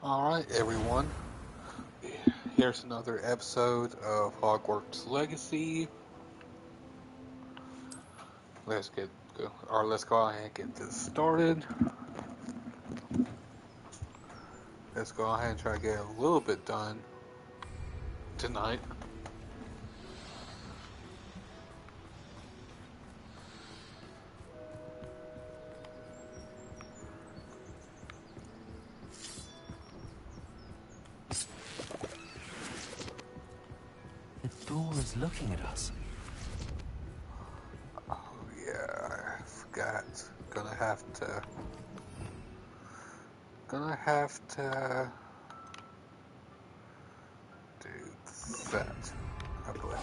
Alright, everyone. Here's another episode of Hogwarts Legacy. Let's go ahead and get this started. Let's go ahead and try to get a little bit done tonight. The door is looking at us. Oh yeah, I forgot. Gonna have to do that, I believe.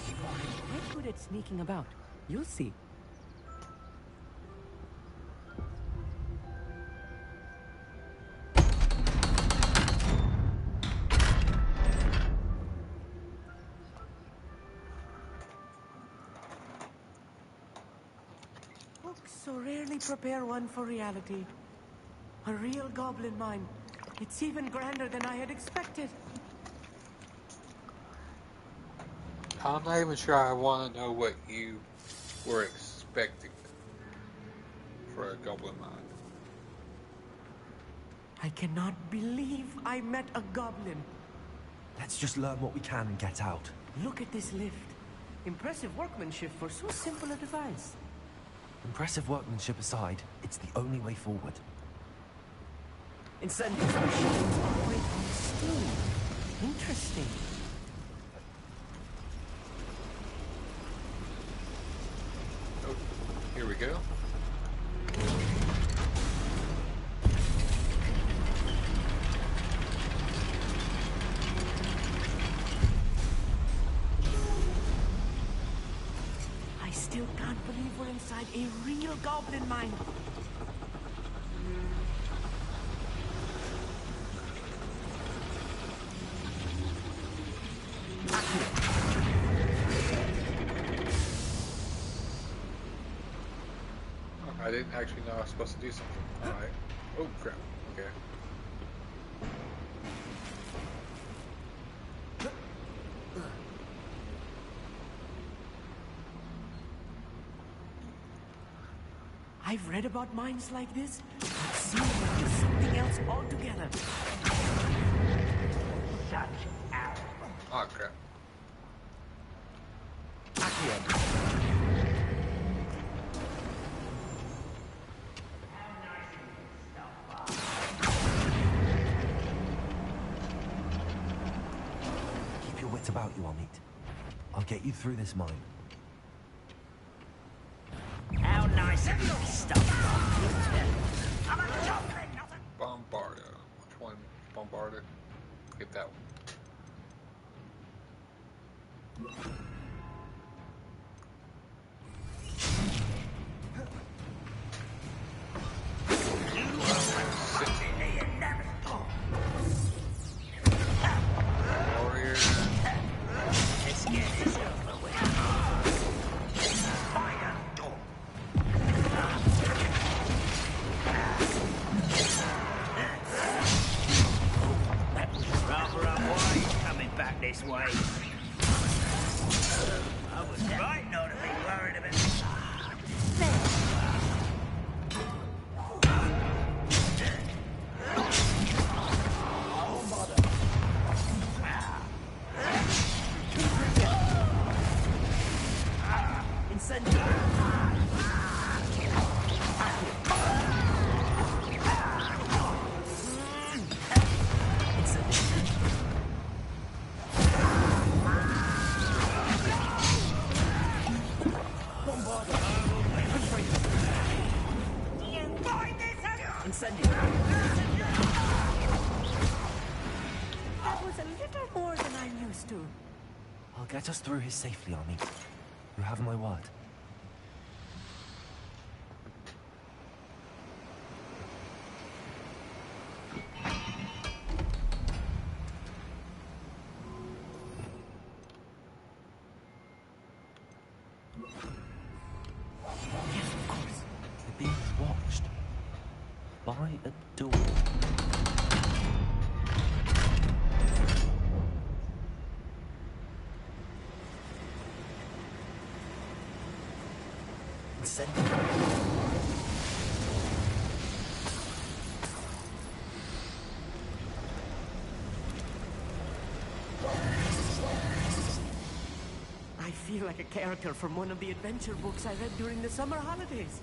We're good at sneaking about. You'll see. Books so rarely prepare one for reality. A real goblin mine. It's even grander than I had expected. I'm not even sure I want to know what you were expecting for a goblin mine. I cannot believe I met a goblin. Let's just learn what we can and get out. Look at this lift. Impressive workmanship for so simple a device. Impressive workmanship aside, it's the only way forward. Incendies machines operate on steam. Interesting. Oh, here we go. I still can't believe we're inside a real goblin mine. I didn't actually know I was supposed to do something. Alright. Oh crap. Okay. I've read about mines like this, but it seems like it's something else altogether. Such arrogance. Oh crap. Keep your wits about you, Amit. I'll get you through this mine. How nice of you to stop by. I'm a goblin, not a... Bombarda. Which one? Bombarda? Get that one. Warrior. Let's get this over with. Fire door. That was rather unwise coming back this way. I was right not to be worried about it. That was a little more than I'm used to. I'll get us through here safely, Amit. You have my word. Yes, of course. We're being watched by a door. feel like a character from one of the adventure books I read during the summer holidays.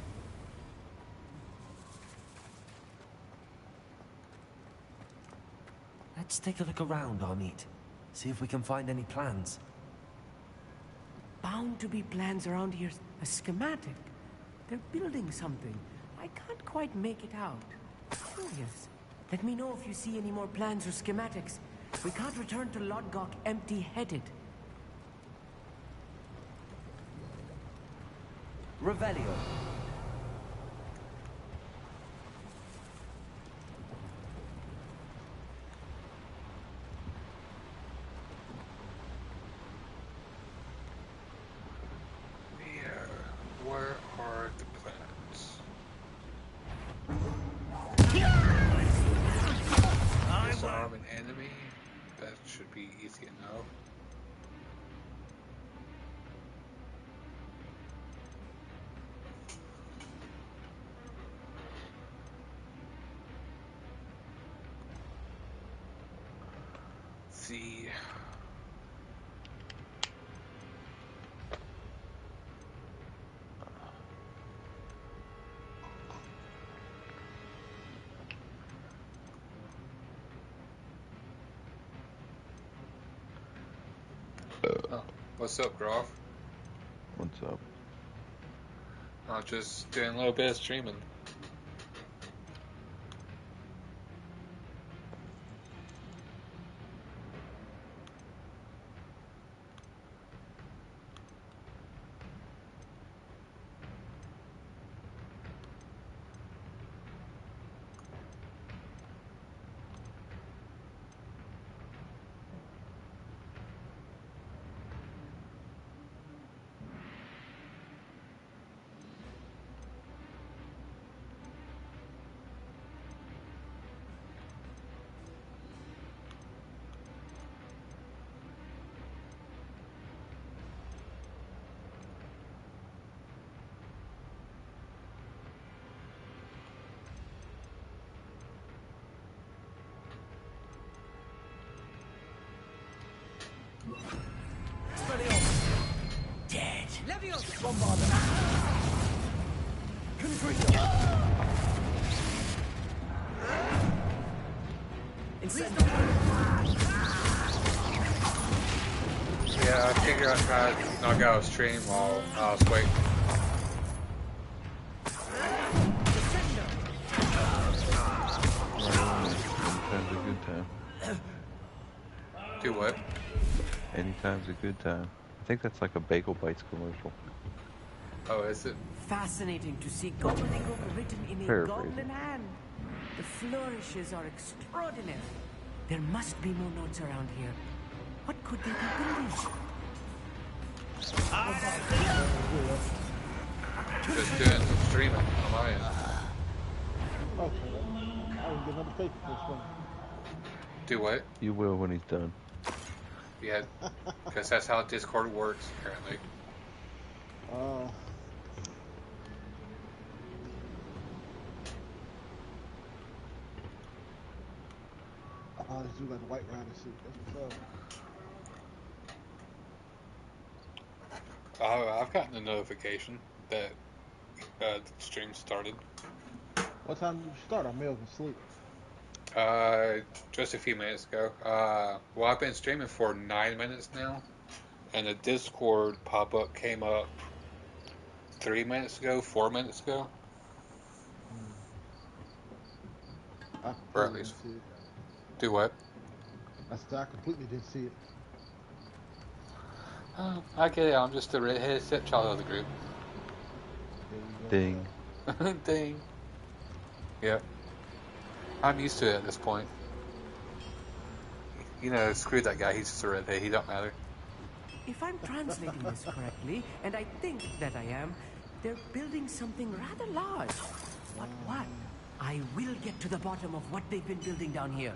Let's take a look around, Amit. See if we can find any plans. Bound to be plans around here. A schematic. They're building something. I can't quite make it out. Curious. Let me know if you see any more plans or schematics. We can't return to Lodgok empty-headed. Revelio. Where are the plans? Disarm an enemy? That should be easy enough. See. Oh, what's up, Groff? What's up? I'm just doing a little bit of streaming. Dead. Leviosa! Yeah, I figured I'd try to knock out a stream while I was waiting. Anytime's a good time. Do what? Anytime's a good time. I think that's like a Bagel Bites commercial. Oh, is it? Fascinating to see gobbledygook written in a Paraphrasing. goblin hand. The flourishes are extraordinary. There must be more notes around here. What could they be building? Just doing some streaming on my end. Okay. I was getting another paper for this one. Do what? You will when he's done. Yeah, because that's how Discord works, apparently. This dude got the white rider suit. That's what's up. I've gotten a notification that the stream started. What time did you start? I may have been asleep. Just a few minutes ago. Well, I've been streaming for 9 minutes now, and the Discord pop-up came up 3 minutes ago, 4 minutes ago. I Or at completely least. didn't see it. Do what? I said I completely didn't see it. I get it. I'm just the redheaded stepchild of the group. There you go. Ding. Ding. Yep. I'm used to it at this point. You know, screw that guy. He's just a redhead. He don't matter. If I'm translating this correctly, and I think that I am, they're building something rather large. But what? I will get to the bottom of what they've been building down here.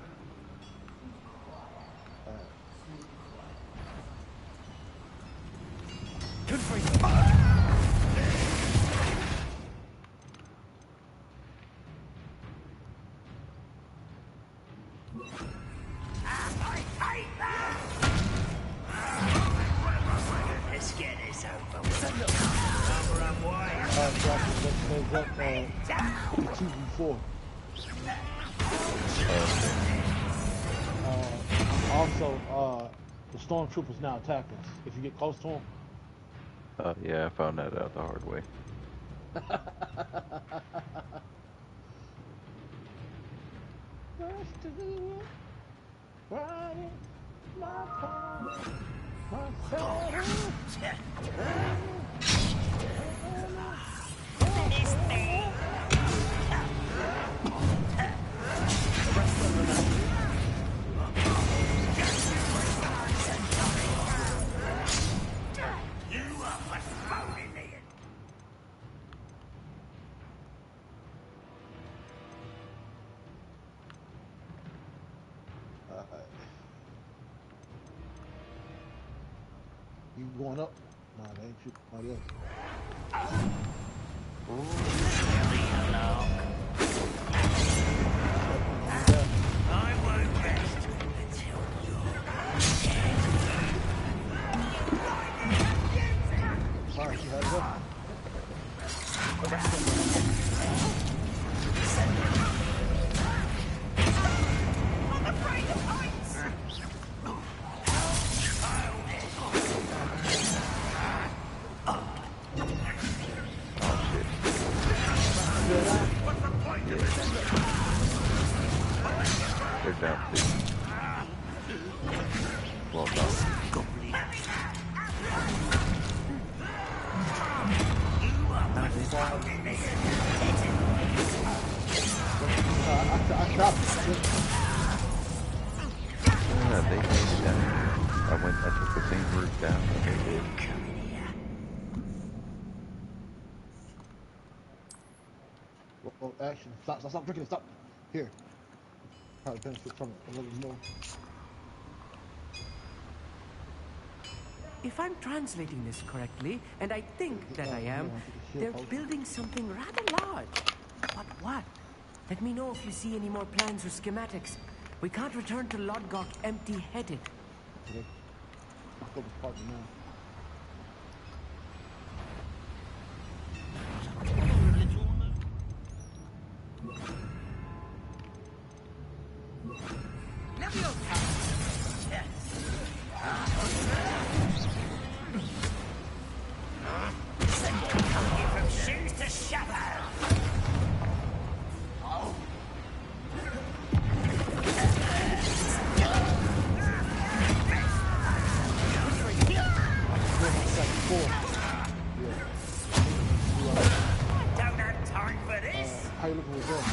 Let's get it. this over with. Number and wide. Heads up, 2v4. Also, the stormtroopers now attack us. If you get close to them. Yeah, I found that out the hard way. You going up? Nah, they ain't shooting somebody else. I won't rest until you're Sorry, you had it up. They're down too. Well done. I stopped. Yeah, they made it down. I took the same route down that they did. Well, action. Stop drinking it. Stop. Here. Probably benefit from it a little more. If I'm translating this correctly, and I think that I am, they're building something rather large. But what? Let me know if you see any more plans or schematics. We can't return to Lodgok empty-headed. Okay. Let's go to the party now. How you looking with that?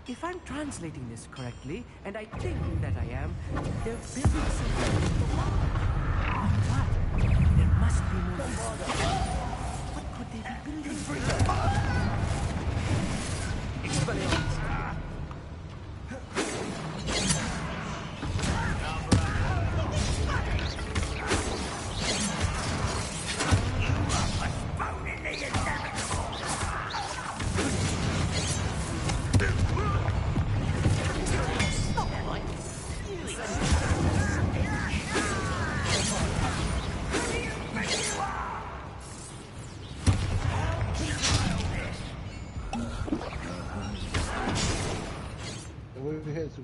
If I'm translating this correctly, and I think that I am, they're building something. What? There must be more. What could they be building? Expelliarmus.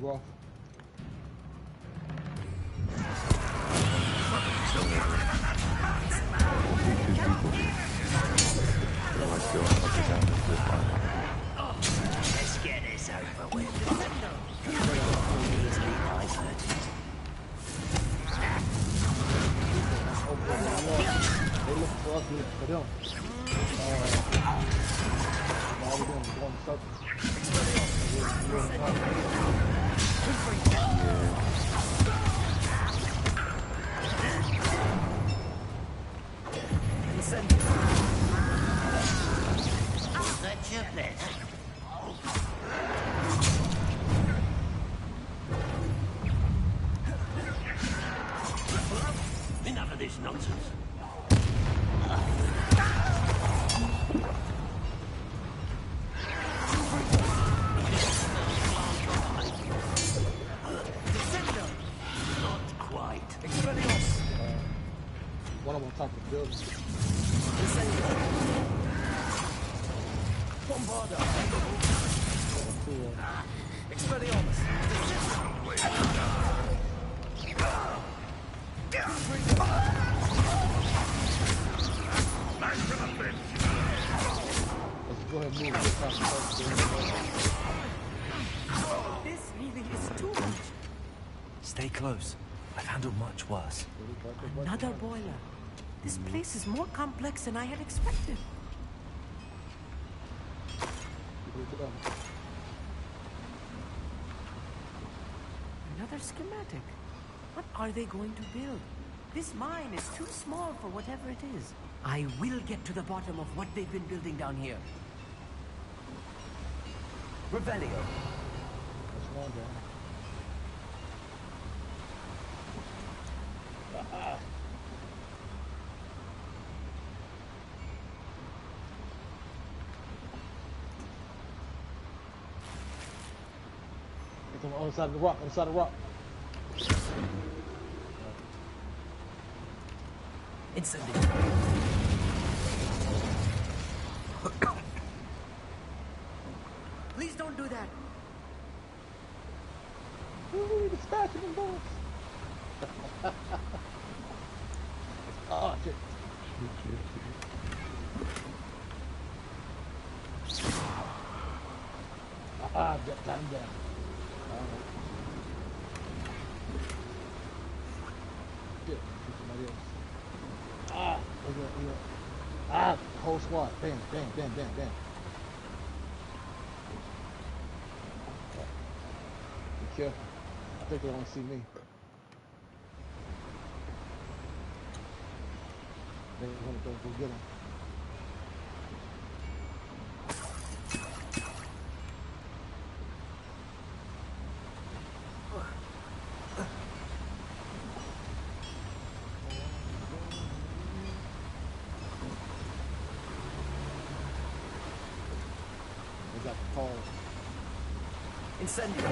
you off. Like going up and down this zip line. Let's get this over with. Easily diverted. They look for us, we look for them. All we're doing is going in circles. That's your pleasure. Enough of this nonsense. Not quite. One of them on top of the building. Let's go ahead and move this top of the This really is too much. Stay close. I've handled much worse. Another boiler. This place is more complex than I had expected. Another schematic. What are they going to build? This mine is too small for whatever it is. I will get to the bottom of what they've been building down here. Revelio. That's one down. It's on the other side of the rock, on the side of the rock. Instantly. Please don't do that. Ooh, the smashing them bullets. Oh, shit. Ah, got time down. Shit, somebody else. Ah, look at that. Ah, whole squad. Bam, bam, bam, bam, bam. Be careful. I think they want to see me. They want to go get him. They got the call. Incendio.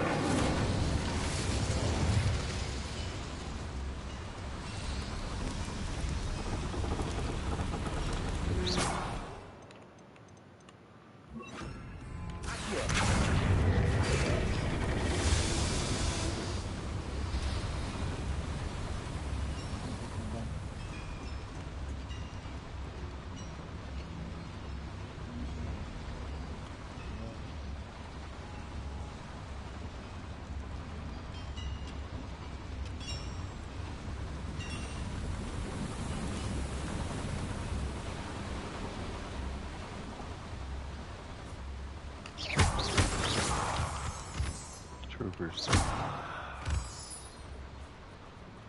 Troopers.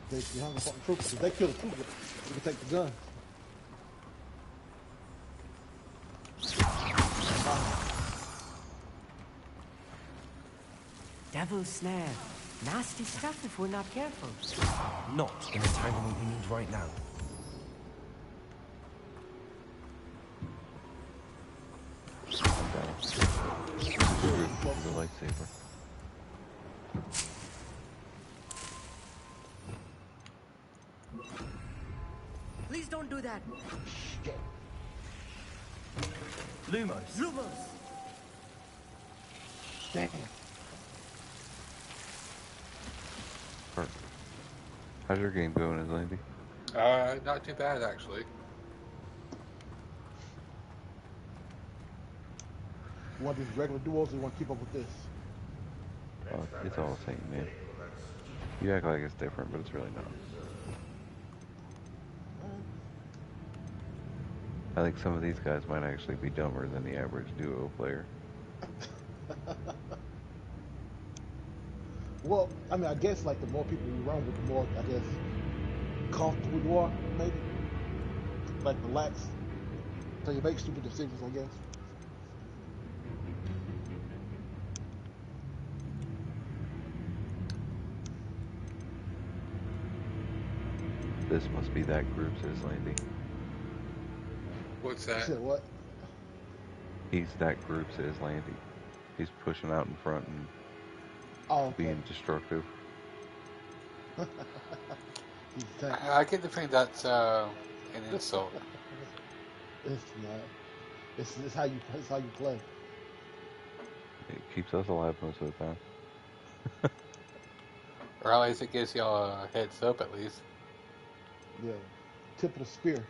They behind the fucking troopers. If they kill the trooper, we can take the gun. Devil's snare. Nasty stuff if we're not careful. Not in the entanglement we need right now. The lightsaber. Please don't do that. Lumos. Lumos. Damn. How's your game going, Izlandi? Not too bad actually. You want these regular duos or you want to keep up with this? Oh, it's all the same, man. You act like it's different, but it's really not. I think some of these guys might actually be dumber than the average duo player. Well, I mean, I guess like the more people you run with, the more, I guess, comfortable you are, maybe. Like relax. So you make stupid decisions, I guess. This must be that group's Izlandi. What's You that? said what? He's that group's Izlandi. He's pushing out in front and Oh, okay. being destructive. He's tank. I get the feeling that's an insult. It's not. It's how you play. It keeps us alive most of the time. Or at least it gives y'all a heads up at least. Yeah. Tip of the spear.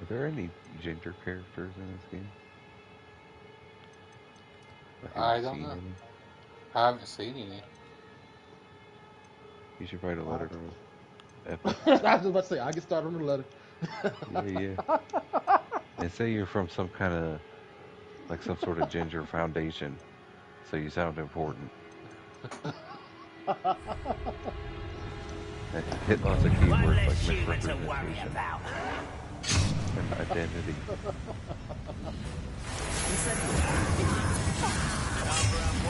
Are there any ginger characters in this game? Like, have I you don't seen know. any? I haven't seen any. You should write a letter to Epic. I was just about to say, I can start on the letter. Yeah. And say you're from some kind of, like some sort of ginger foundation, so you sound important. And hit lots of One keywords like less human to worry misrepresentation about. and identity.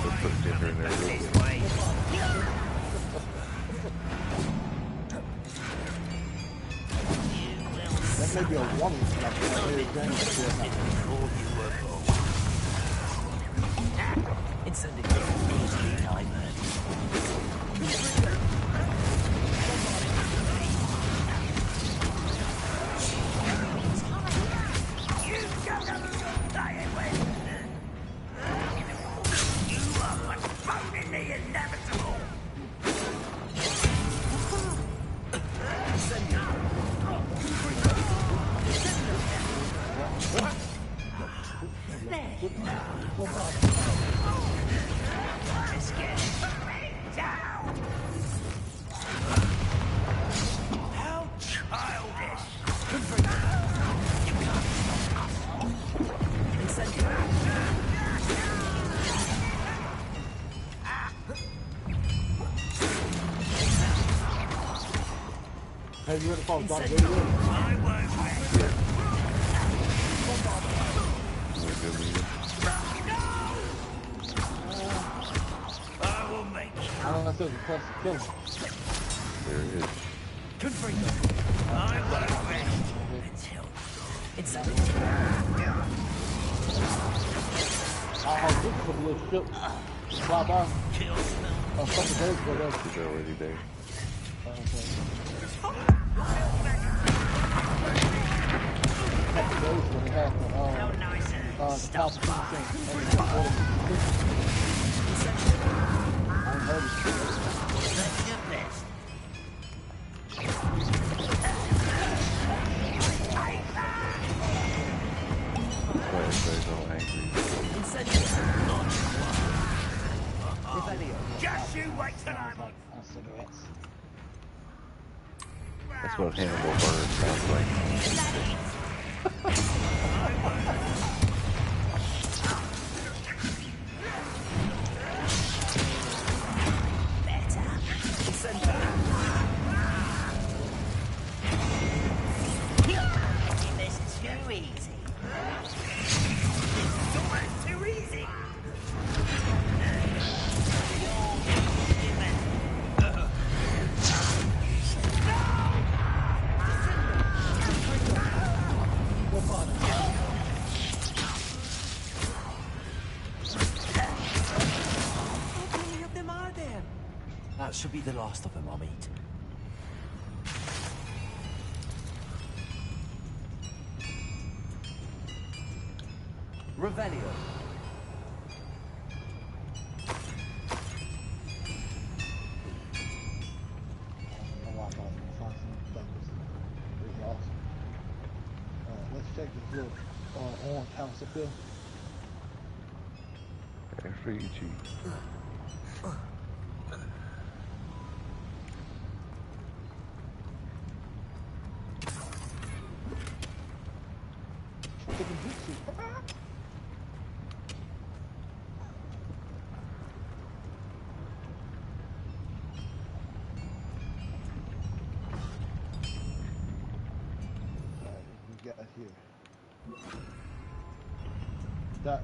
Let's put ginger in there real This quick. way. That may be a woman. Like, Mary Jane. It's a easily diverted. How childish! Have you heard the call Dark Vader? I won't rest. Is it a good meeting? I will make you. I don't know if there's a place to kill him. There it is. I won't rest until It's a I'll look for the little ship. Fly by. kill smell. A couple days ago, there. He's already there. Couple days when they had the, How nice and the stuff. Palpatine thing. And the order. I ain't heard it. That's your best. That's why everybody's all angry. Just you wait till I'm on. Cigarettes. That's what Hannibal Burr sounds like. This is too easy. It's almost too easy. should be the last of them, Amit. Revelio. Let's check this little orange house up there. After you cheat. Chicken jutsu. We got here. That.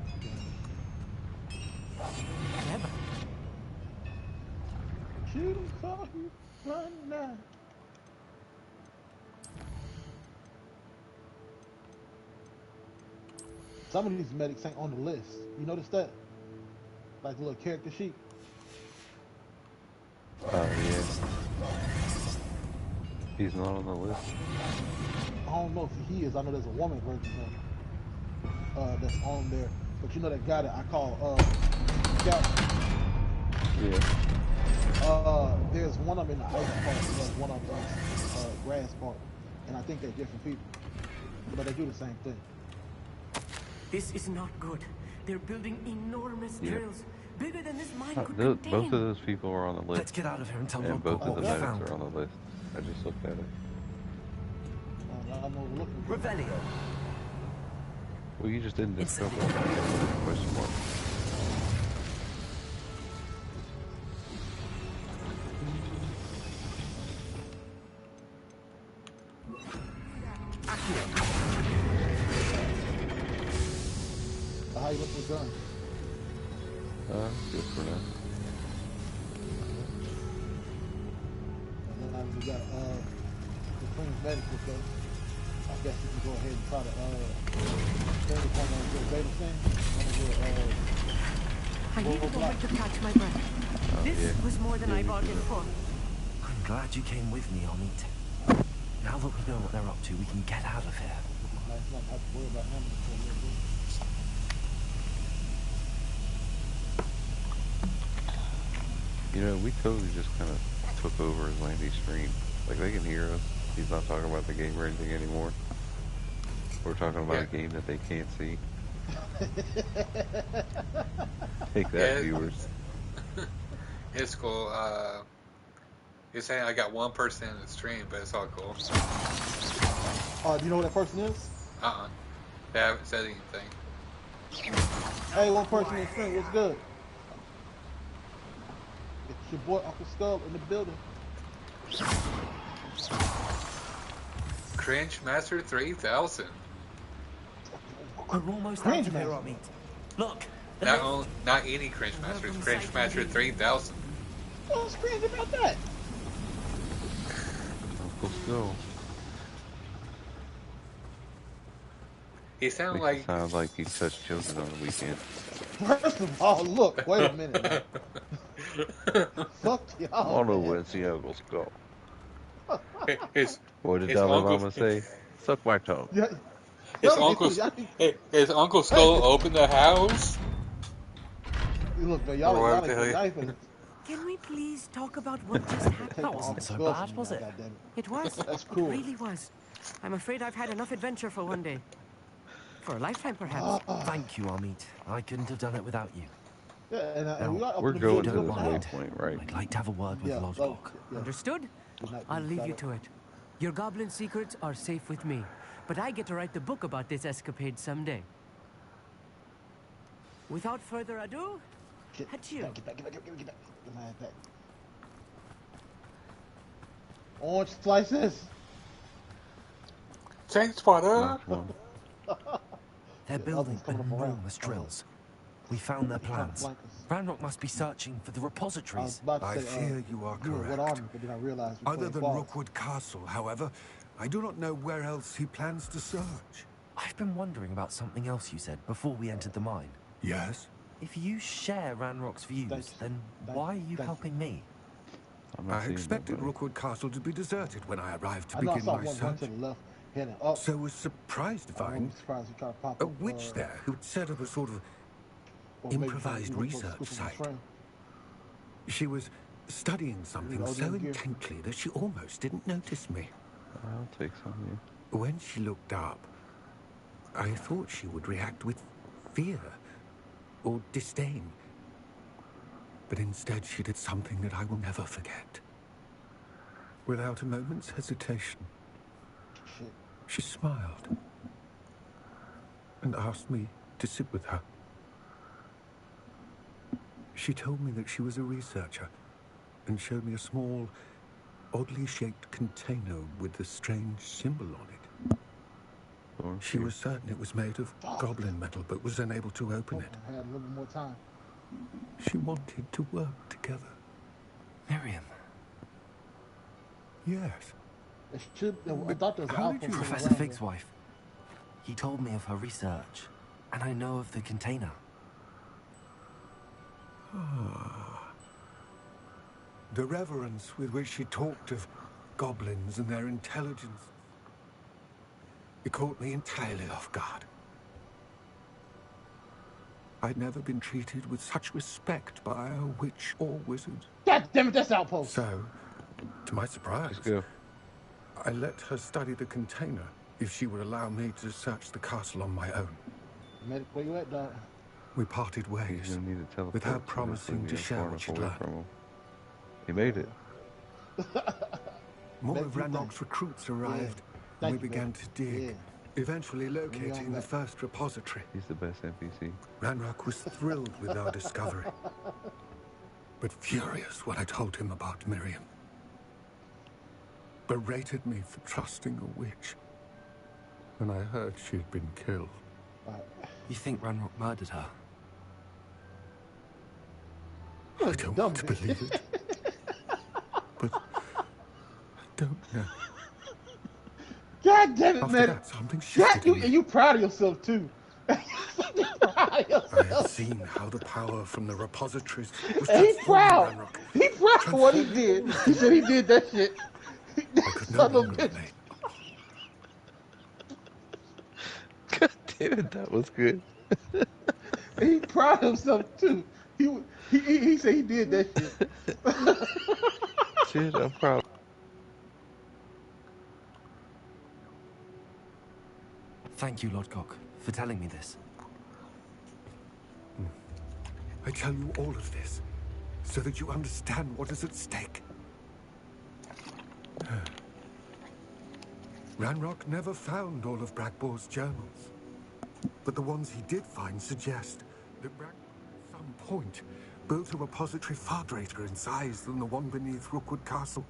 Clever. Shooting for you right now. Some of these medics ain't on the list. You notice that? Like the little character sheet. Oh, yeah. He's not on the list. I don't know if he is. I know there's a woman version of him that's on there. But you know that guy that I call Scout? Yeah. There's one of them in the ice part, and there's one of them in the grass part. And I think they're different people. But they do the same thing. This is not good. They're building enormous Yeah. drills, bigger than this mine could contain. Both of those people are on the Let's list. get out of here and tell And Lord both of the what we medics found. are on the list. I just looked at it. I'm overlooking it. Revelio. Well, you just didn't It's discover a- it. Question mark. How you look for guns? Good for now. And then we got the Queen's Medical stuff. I guess you can go ahead and try to turn it on the beta thing. I need a moment to catch my breath. This yeah. was more than Yeah, I we bargained did. for. I'm glad you came with me, Amit. Now that we know what they're up to, we can get out of here. Nice not have to worry about him for a little bit. You know, we totally just kind of took over Izlandi's stream. Like, they can hear us. He's not talking about the game or anything anymore. We're talking about a game that they can't see. Take that, Yeah. viewers. It's cool. You're saying I got one person in the stream, but it's all cool. Do you know who that person is? They haven't said anything. Hey, one person in the stream. What's good? It's your boy Uncle Skull in the building. Cringe Master 3000. We're almost Cringe out of here, Master. Amit. Look, the Not any Cringe Master. It's Cringe Master 3000. What's crazy about that? Uncle Skull. He sounded Makes it like sound like he touched children on the weekend. First of all, look, wait a minute. Man. Fuck y'all. I don't know man. what's the Uncle Skull. his What did his Dalai uncle- Mama say? Suck my tongue. Yeah. his Y'all uncle need- his Uncle Skull opened the house. Look, man, y'all Or ain't what the hell? knifing. Can we please talk about what just happened? That wasn't so bad, was it? It was. That's cool. It really was. I'm afraid I've had enough adventure for one day. For a lifetime, perhaps. Thank you, Amit. I couldn't have done it without you. Yeah, and we got We're the going building to don't this up mind. now. waypoint, right? I'd like to have a word with Yeah, Lodgok. yeah. Understood? Good night, I'll leave you Shadow. to it. Your goblin secrets are safe with me. But I get to write the book about this escapade someday. Without further ado, adieu. Get back. Get my ass back. Orange slices. Thanks, father. Knocked one. They're The building others coming up around. enormous drills. We found their plans. Flank us. Ranrock must be searching for the I was repositories. about to I say, fear you are you were what correct. army, but then I realized we Other played than ball. Rookwood Castle, however, I do not know where else he plans to search. I've been wondering about something else you said before we entered the mine. Yes? If you share Ranrock's views, Thank you. then Thank why are you. you Thank helping me? I'm not I seeing expected nobody. Rookwood Castle to be deserted when I arrived to I know I begin saw my one run to search, the left, heading up. so was surprised to I wouldn't find be surprised if he tried to pop a up. witch there who'd set up a sort of Or maybe trying to improvised do look for the research scoop of his site. friend. She was studying something older so than Gear. intently that she almost didn't notice me. I'll take some, yeah. When she looked up, I thought she would react with fear or disdain. But instead she did something that I will never forget. Without a moment's hesitation, Shit. she smiled and asked me to sit with her. She told me that she was a researcher and showed me a small, oddly shaped container with a strange symbol on it. She was certain it was made of goblin metal, but was unable to open it. I had a little bit more time. She wanted to work together. Miriam. Yes. It should, I thought there was an How did outpost you- Professor around Fig's there. wife. He told me of her research, and I know of the container. The reverence with which she talked of goblins and their intelligence. It caught me entirely off guard. I'd never been treated with such respect by a witch or wizard. God damn it, that's outpost. So, to my surprise, Let's go. I let her study the container if she would allow me to search the castle on my own. Medic, where you at, dog? We parted He's ways, gonna need to teleport. with her so this way promising we to get share far what enough she'd away learned. from him. He made it. More Thank of you, Ranrock's recruits arrived, and Thank we you, began man. to dig, Yeah. eventually locating the back. first repository. He's the best NPC. Ranrock was thrilled with our discovery, but furious when I told him about Miriam. Berated me for trusting a witch, and I heard she had been killed. You think Ranrock murdered her? I don't want to believe it, but I don't know. God damn it, After man. that, something God, shifted in me. you proud of yourself, too. You proud of I had yourself. seen how the power from the repositories was And he transforming proud. Ranrock. He proud of what he did. He said he did that shit. I could no Son of a longer bitch. remain. God damn it, that was good. He proud of himself, too. He said he did that shit. Shit, I'm proud. Thank you, Lord Cock, for telling me this. I tell you all of this so that you understand what is at stake. Ranrock never found all of Bragbor's journals, but the ones he did find suggest that Bragbor at some point built a repository far greater in size than the one beneath Rookwood Castle.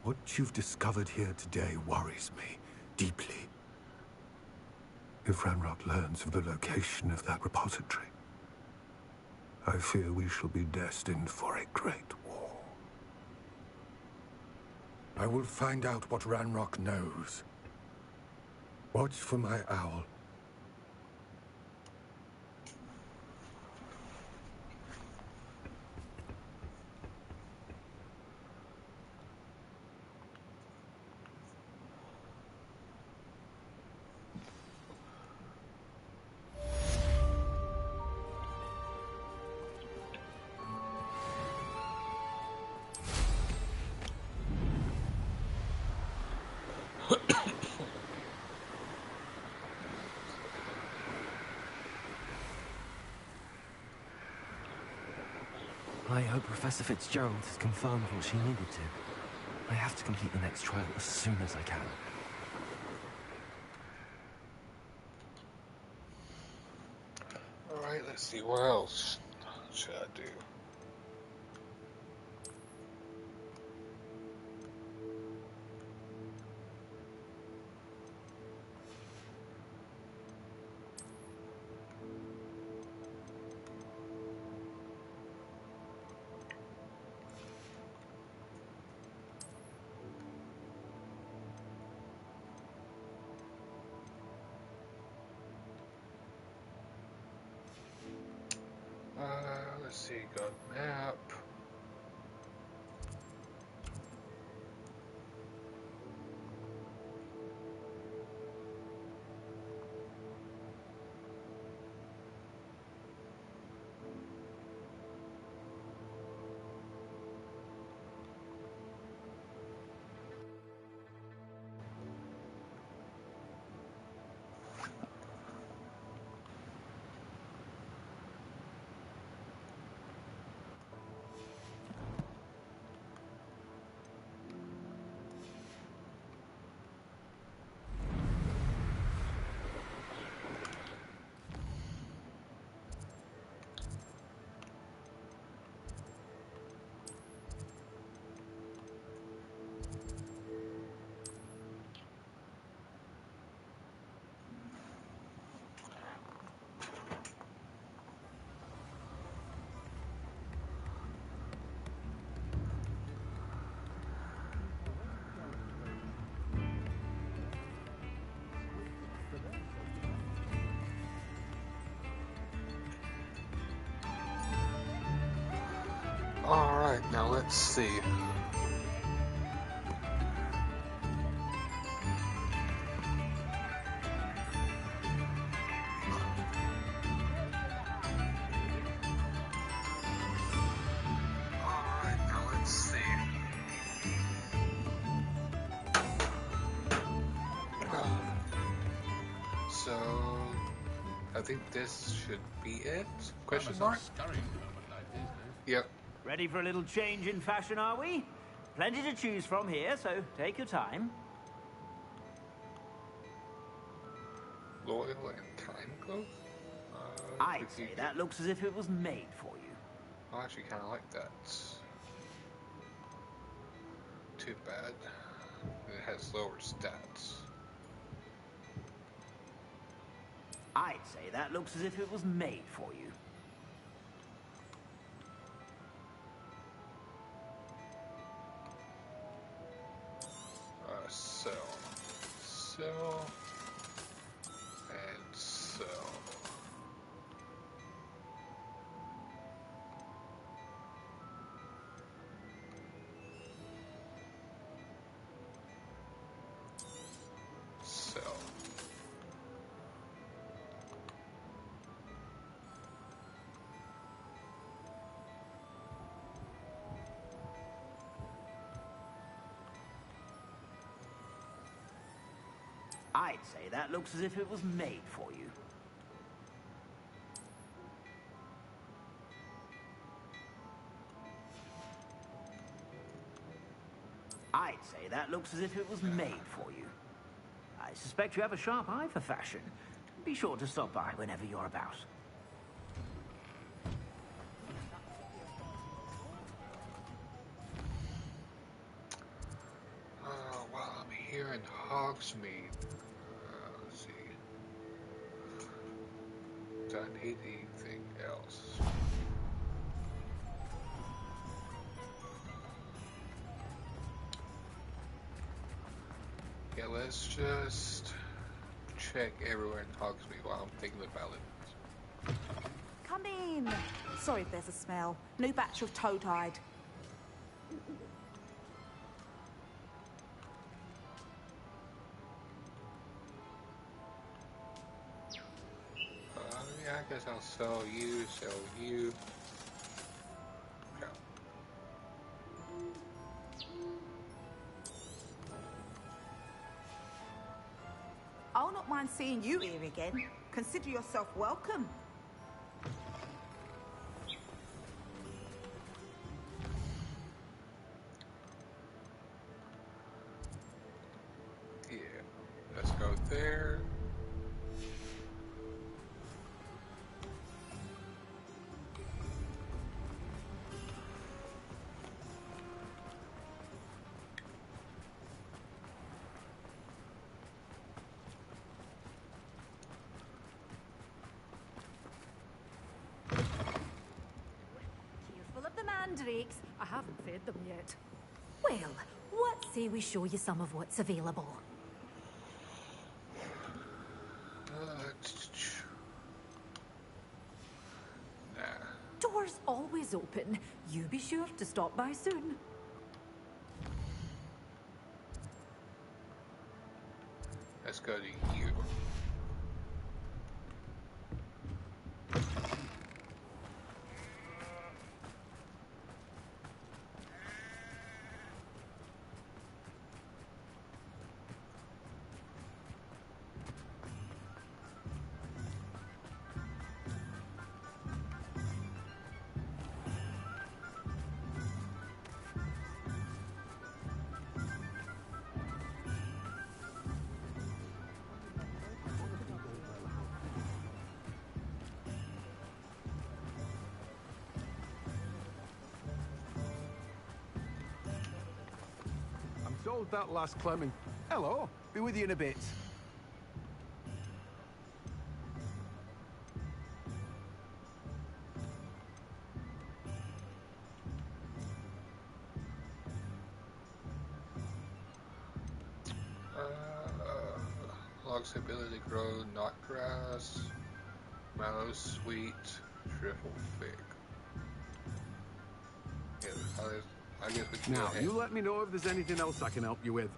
What you've discovered here today worries me deeply. If Ranrock learns of the location of that repository, I fear we shall be destined for a great war. I will find out what Ranrock knows. Watch for my owl. I hope Professor Fitzgerald has confirmed what she needed to. I have to complete the next trial as soon as I can. Alright, let's see, what else should I do? Let's see, got map. Alright, now let's see. Alright, now let's see. So, I think this should be it? Question mark? Yep. Ready for a little change in fashion, are we? Plenty to choose from here, so take your time. Loyal and time clothes? I'd say that looks as if it was made for you. I actually kind of like that. Too bad. It has lower stats. I'd say that looks as if it was made for you. Sell, and sell. Sell. I'd say that looks as if it was made for you. I'd say that looks as if it was made for you. I suspect you have a sharp eye for fashion. Be sure to stop by whenever you're about. While I'm here in Hogsmeade, let's see. Do I need anything else? Yeah, let's just check everywhere in Hogsmeade while I'm thinking about it. Come in. Sorry if there's a smell. New batch of toad-hide. Yeah, I guess I'll sell you. Okay. I'll not mind seeing you here again. Consider yourself welcome. Yeah, let's go there. Careful of the mandrakes. I haven't fed them yet. Well, what say we show you some of what's available? Nah. Doors always open. You be sure to stop by soon. Let's go to you. Sold that last Clemming. Hello, be with you in a bit. Logs ability to grow knotgrass, mallow sweet, shrivel fig. I guess we can go Now, ahead. you let me know if there's anything else I can help you with.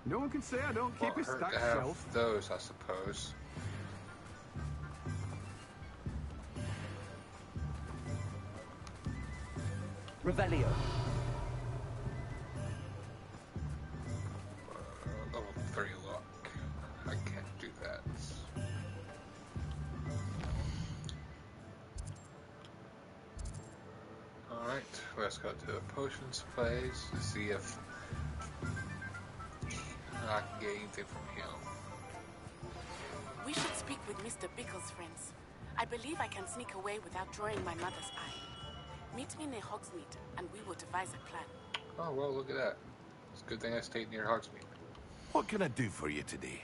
No one can say I don't keep a Hurt stacked to have shelf. those, I suppose. Revelio. Level 3 luck. I can't do that. Alright, let's go to the potions place to see if I can get anything from him. We should speak with Mr. Bickle's friends. I believe I can sneak away without drawing my mother's eye. Meet me near Hogsmeade, and we will devise a plan. Oh, well, look at that. It's a good thing I stayed near Hogsmeade. What can I do for you today?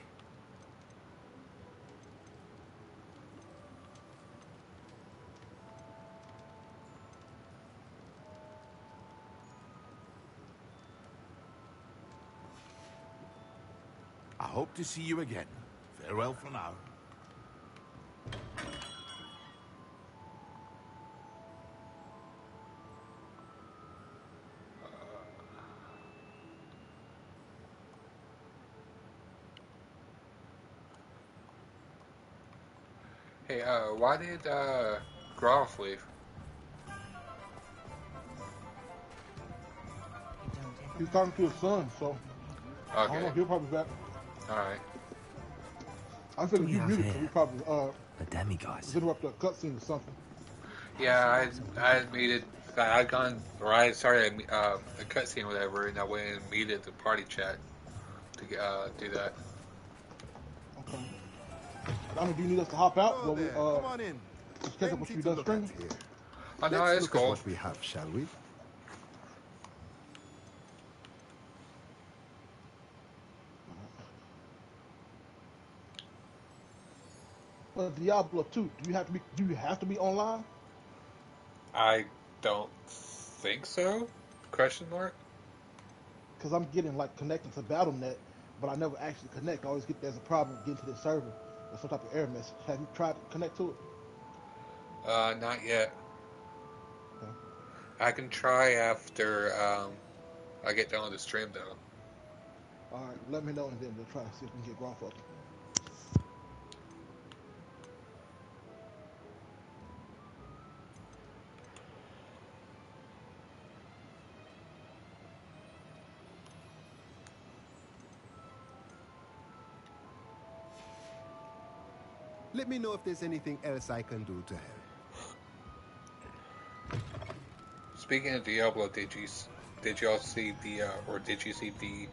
I hope to see you again. Farewell for now. Hey, why did, Groff leave? He's talking to his son, so I don't know. Okay. He'll probably be back. Alright. I think We you have muted, here so we probably a demiguise. interrupt the cutscene or something. Yeah, I had muted. I'd gone, or I had started the cutscene or whatever, and I went and muted the party chat to do that. Okay. I mean, do you need us to hop out? Hello Well, we, there. Come on in. just catch up with Plenty you to done look streaming. at here. Oh, no, Let's it's look at cool. what we have, shall we? Well, Diablo 2, do you have to be online? I don't think so? Question mark? Because I'm getting like connected to BattleNet, but I never actually connect. I always get there's a problem getting to this server or some type of error message. Have you tried to connect to it? Not yet. Okay. I can try after, I get done with the stream, though. All right, let me know, and then we'll try to see if we can get Groff up. Let me know if there's anything else I can do to help. Speaking of Diablo, did y'all see the, or did you see the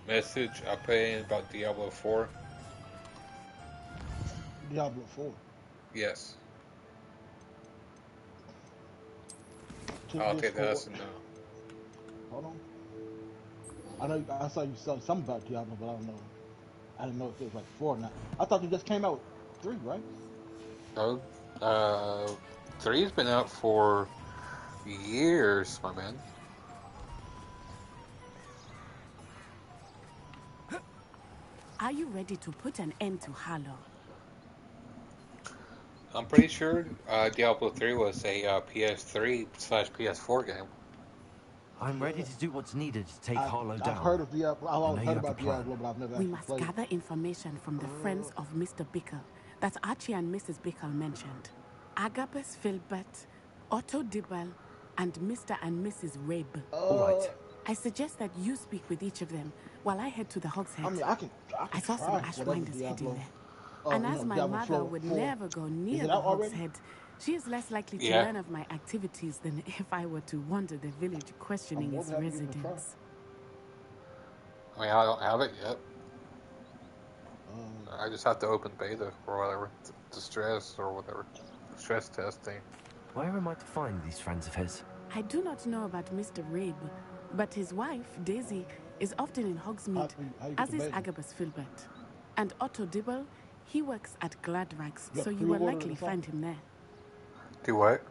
message I put in about Diablo 4? Diablo 4. Yes. To I'll this take that as court. a no. Hold on. I know I saw you said something about Diablo, but I don't know. I didn't know if it was like 4 or not. I thought you just came out 3, right? No. 3's been out for years, my man. Are you ready to put an end to Harlow? I'm pretty sure Diablo 3 was a PS3/PS4 game. I'm ready to do what's needed to take Harlow down. I've heard of Diablo. I've always I know heard you have about the plan. Diablo, but I've never We actually must played. gather information from the friends of Mr. Bickle that Archie and Mrs. Bickle mentioned. Agabus Filbert, Otto Dibble, and Mr. and Mrs. Rabe. All right. I suggest that you speak with each of them while I head to the Hogshead. I mean, I can I saw some try Ashwinders whatever heading Diablo. there. And as my Diablo mother 4 would never go Is near it the out already? Hogshead, she is less likely to Yeah. learn of my activities than if I were to wander the village questioning more its than happy to give it a try. residents. I mean, I don't have it yet. I just have to open beta or whatever. The stress or whatever. Stress testing. Where am I to find these friends of his? I do not know about Mr. Rabe, but his wife, Daisy, is often in Hogsmeade, how you get as the is beta? Agabus Filbert. And Otto Dibble, he works at Gladrags, You have so to you will pre-order likely or something? find him there. Do what?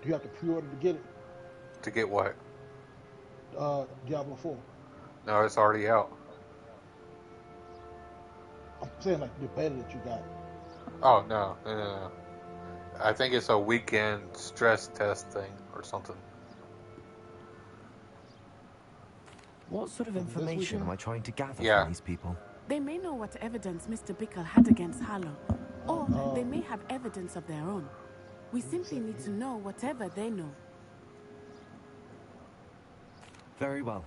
Do you have to pre-order to get it? To get what? Diablo 4. No, it's already out. I'm saying like the beta that you got. Oh, no. I think it's a weekend stress test thing or something. What sort of information am I trying to gather from these people? They may know what evidence Mr. Bickle had against Harlow, or they may have evidence of their own. We simply need to know whatever they know. Very well.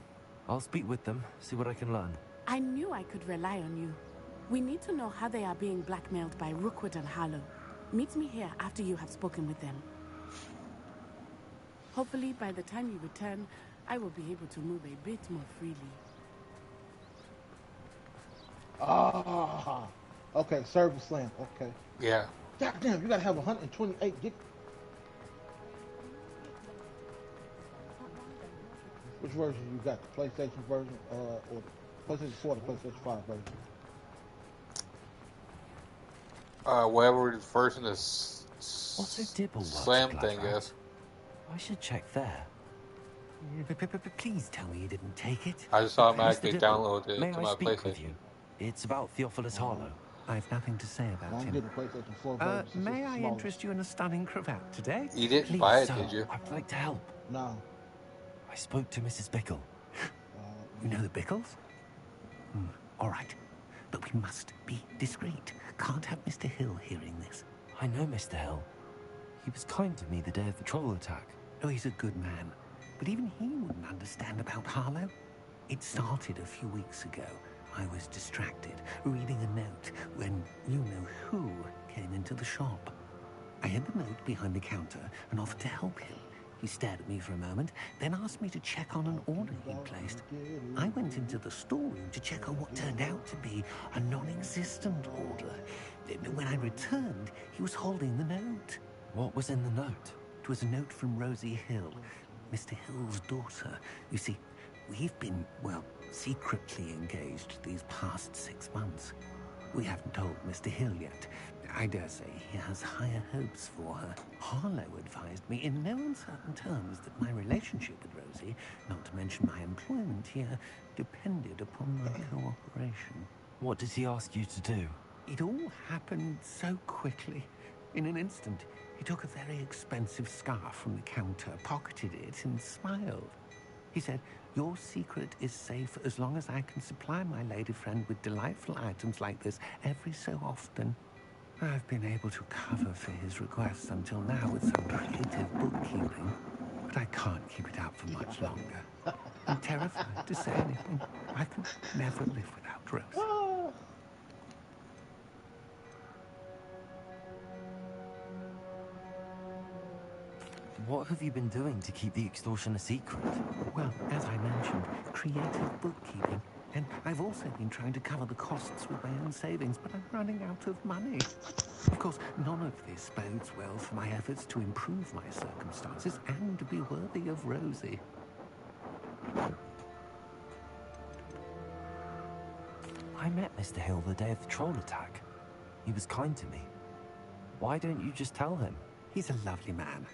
I'll speak with them, see what I can learn. I knew I could rely on you. We need to know how they are being blackmailed by Rookwood and Harlow. Meet me here after you have spoken with them. Hopefully, by the time you return, I will be able to move a bit more freely. Ah, okay, Service Slam, okay. Yeah. God damn, you gotta have 128 gig. Which version you got? The PlayStation version, or the PlayStation 4 or the PlayStation 5 version? Whatever version is What's a Dibble Slam thing is. I should check there. Please tell me you didn't take it. I just automatically downloaded it to my PlayStation. It's about Theophilus Harlow. I've nothing to say about him. Getting PlayStation 4 version, may I interest you in a stunning cravat today? You didn't buy it, did you? I'd like to help. No. I spoke to Mrs. Bickle. You know the Bickles? All right. But we must be discreet. Can't have Mr. Hill hearing this. I know Mr. Hill. He was kind to me the day of the troll attack. Oh, he's a good man. But even he wouldn't understand about Harlow. It started a few weeks ago. I was distracted, reading a note, when you-know-who came into the shop. I hid the note behind the counter and offered to help him. He stared at me for a moment, then asked me to check on an order he'd placed. I went into the storeroom to check on what turned out to be a non-existent order. When I returned, he was holding the note. What was in the note? It was a note from Rosie Hill, Mr. Hill's daughter. You see, we've been, well, secretly engaged these past 6 months. We haven't told Mr. Hill yet. I dare say he has higher hopes for her. Harlow advised me in no uncertain terms that my relationship with Rosie, not to mention my employment here, depended upon my cooperation. What did he ask you to do? It all happened so quickly. In an instant, he took a very expensive scarf from the counter, pocketed it, and smiled. He said, "Your secret is safe as long as I can supply my lady friend with delightful items like this every so often." I've been able to cover for his requests until now with some creative bookkeeping, but I can't keep it out for much longer. I'm terrified to say anything. I could never live without Rose. What have you been doing to keep the extortion a secret? Well, as I mentioned, creative bookkeeping. And I've also been trying to cover the costs with my own savings, but I'm running out of money. Of course, none of this bodes well for my efforts to improve my circumstances and to be worthy of Rosie. I met Mr. Hill the day of the troll attack. He was kind to me. Why don't you just tell him? He's a lovely man.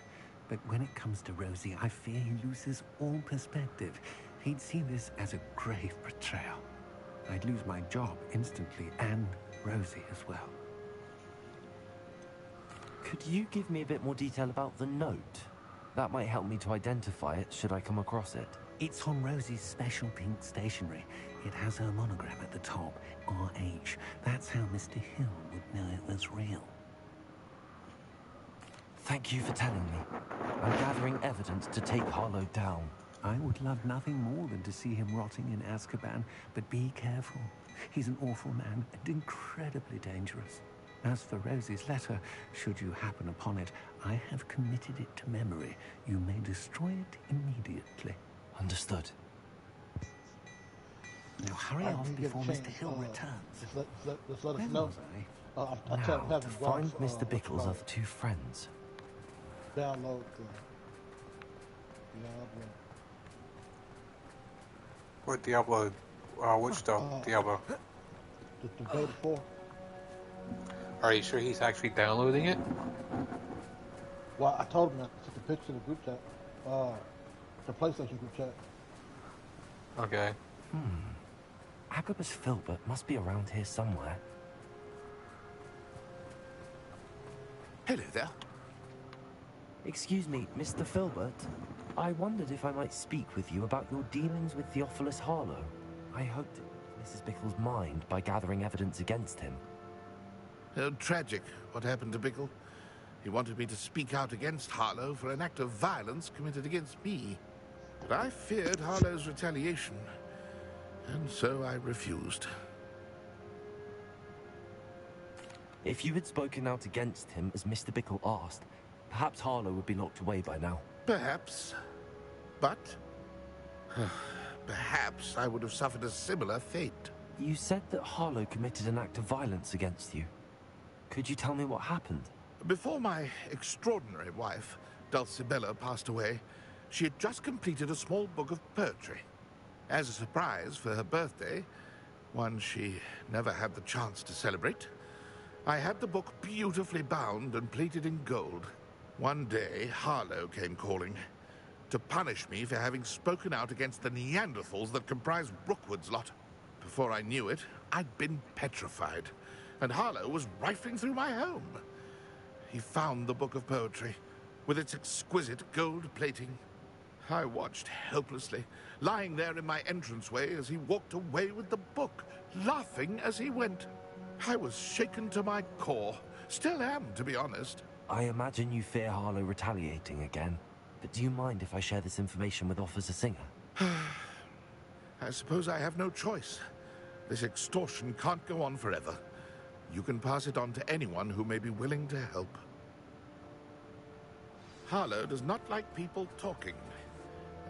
But when it comes to Rosie, I fear he loses all perspective. He'd see this as a grave betrayal. I'd lose my job instantly, and Rosie as well. Could you give me a bit more detail about the note? That might help me to identify it, should I come across it. It's on Rosie's special pink stationery. It has her monogram at the top, RH. That's how Mr. Hill would know it was real. Thank you for telling me. I'm gathering evidence to take Harlow down. I would love nothing more than to see him rotting in Azkaban, but be careful. He's an awful man and incredibly dangerous. As for Rosie's letter, should you happen upon it, I have committed it to memory. You may destroy it immediately. Understood. Now hurry on before Mr. Hill returns. Just let us know. Now, to find Mr. Bickle's other two friends. Download the Diablo. What Diablo? Which Diablo? The beta 4. Are you sure he's actually downloading it? Well, I told him I took a picture in the group chat. The PlayStation group chat. Okay. Agabus Filbert must be around here somewhere. Hello there. Excuse me, Mr. Filbert. I wondered if I might speak with you about your dealings with Theophilus Harlow. I hoped it was Mrs. Bickle's mind by gathering evidence against him. Oh, tragic, what happened to Bickle. He wanted me to speak out against Harlow for an act of violence committed against me. But I feared Harlow's retaliation, and so I refused. If you had spoken out against him, as Mr. Bickle asked, perhaps Harlow would be locked away by now. Perhaps. But perhaps I would have suffered a similar fate. You said that Harlow committed an act of violence against you. Could you tell me what happened? Before my extraordinary wife, Dulcibella, passed away, she had just completed a small book of poetry. As a surprise for her birthday, one she never had the chance to celebrate, I had the book beautifully bound and plated in gold. One day, Harlow came calling to punish me for having spoken out against the Neanderthals that comprise Rookwood's lot. Before I knew it, I'd been petrified, and Harlow was rifling through my home. He found the book of poetry, with its exquisite gold plating. I watched helplessly, lying there in my entranceway as he walked away with the book, laughing as he went. I was shaken to my core. Still am, to be honest. I imagine you fear Harlow retaliating again. But do you mind if I share this information with Officer Singer? I suppose I have no choice. This extortion can't go on forever. You can pass it on to anyone who may be willing to help. Harlow does not like people talking,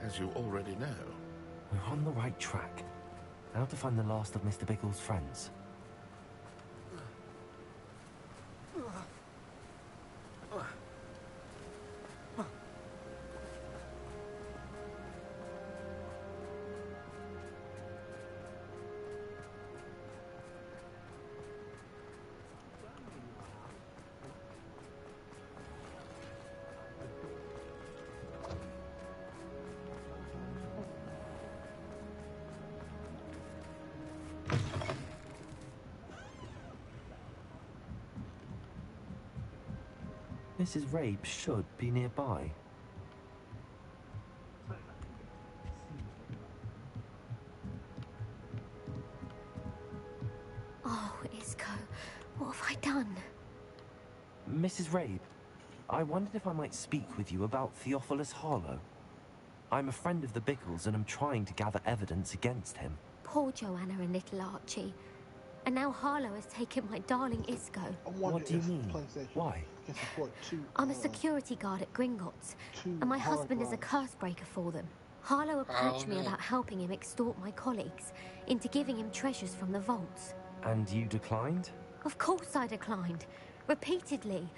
as you already know. We're on the right track. Now to find the last of Mr. Bickle's friends. Mrs. Rabe should be nearby. Oh, Isco, what have I done? Mrs. Rabe, I wondered if I might speak with you about Theophilus Harlow. I'm a friend of the Bickles and I'm trying to gather evidence against him. Poor Joanna and little Archie. And now Harlow has taken my darling Isco. What do you mean? Why? I'm a security guard at Gringotts, and my husband is a curse breaker for them. Harlow approached me about helping him extort my colleagues into giving him treasures from the vaults. And you declined? Of course I declined. Repeatedly.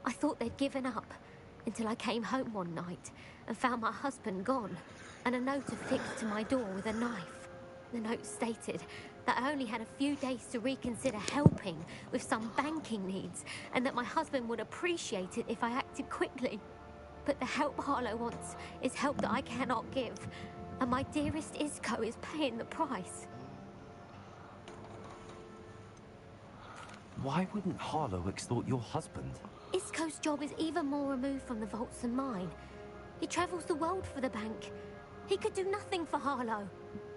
I thought they'd given up, until I came home one night and found my husband gone, and a note affixed to my door with a knife. The note stated that I only had a few days to reconsider helping with some banking needs, and that my husband would appreciate it if I acted quickly. But the help Harlow wants is help that I cannot give, and my dearest Isco is paying the price. Why wouldn't Harlow extort your husband? Isco's job is even more removed from the vaults than mine. He travels the world for the bank. He could do nothing for Harlow.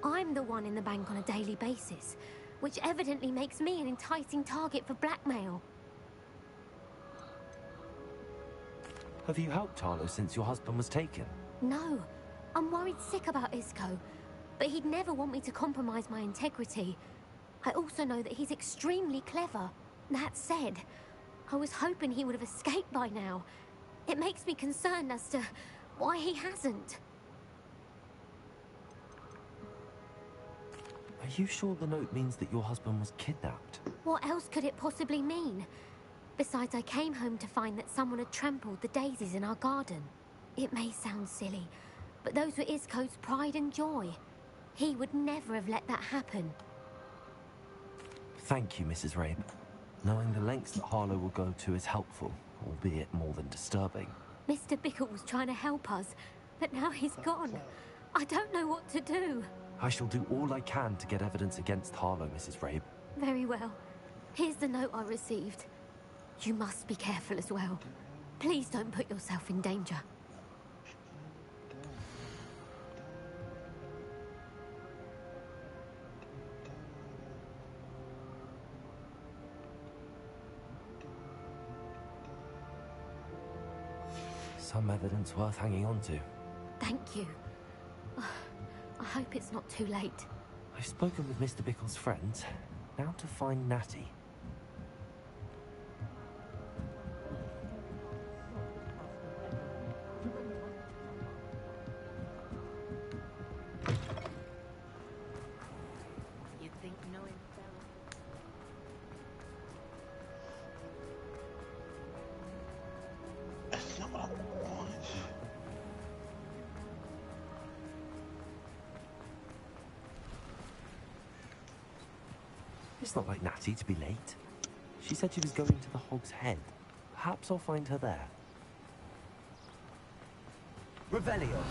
I'm the one in the bank on a daily basis, which evidently makes me an enticing target for blackmail. Have you helped Harlow since your husband was taken? No. I'm worried sick about Isco, but he'd never want me to compromise my integrity. I also know that he's extremely clever. That said, I was hoping he would have escaped by now. It makes me concerned as to why he hasn't. Are you sure the note means that your husband was kidnapped? What else could it possibly mean? Besides, I came home to find that someone had trampled the daisies in our garden. It may sound silly, but those were Isco's pride and joy. He would never have let that happen. Thank you, Mrs. Rabe. Knowing the lengths that Harlow will go to is helpful, albeit more than disturbing. Mr. Bickle was trying to help us, but now he's gone. I don't know what to do. I shall do all I can to get evidence against Harlow, Mrs. Rabe. Very well. Here's the note I received. You must be careful as well. Please don't put yourself in danger. Some evidence worth hanging on to. Thank you. I hope it's not too late. I've spoken with Mr. Bickle's friends. Now to find Natty. You'd think knowing That's not what I want. It's not like Natty to be late. She said she was going to the Hog's Head. Perhaps I'll find her there. Revelio.